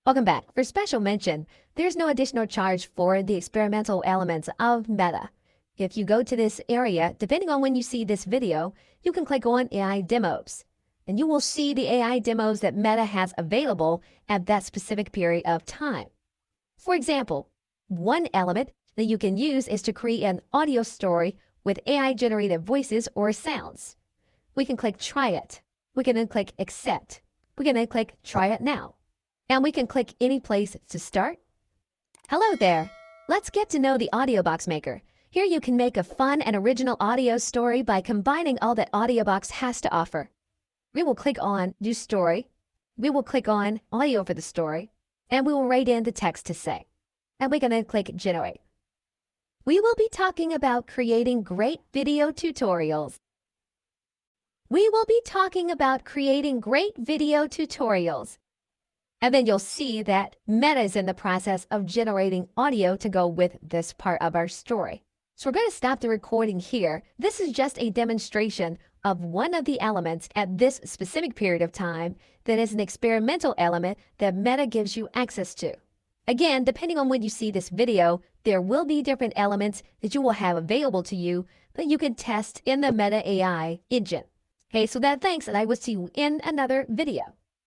Welcome back. For special mention, there's no additional charge for the experimental elements of Meta. If you go to this area, depending on when you see this video, you can click on AI Demos, and you will see the AI demos that Meta has available at that specific period of time. For example, one element that you can use is to create an audio story with AI-generated voices or sounds. We can click Try It. We can then click Accept. We can then click Try It Now. And we can click any place to start. Hello there. Let's get to know the Audiobox Maker. Here you can make a fun and original audio story by combining all that Audiobox has to offer. We will click on New Story. We will click on Audio for the story. And we will write in the text to say. And we can then click Generate. We will be talking about creating great video tutorials. We will be talking about creating great video tutorials. And then you'll see that Meta is in the process of generating audio to go with this part of our story. So we're going to stop the recording here. This is just a demonstration of one of the elements at this specific period of time that is an experimental element that Meta gives you access to. Again, depending on when you see this video, there will be different elements that you will have available to you that you can test in the Meta AI engine. Okay, so thanks, and I will see you in another video.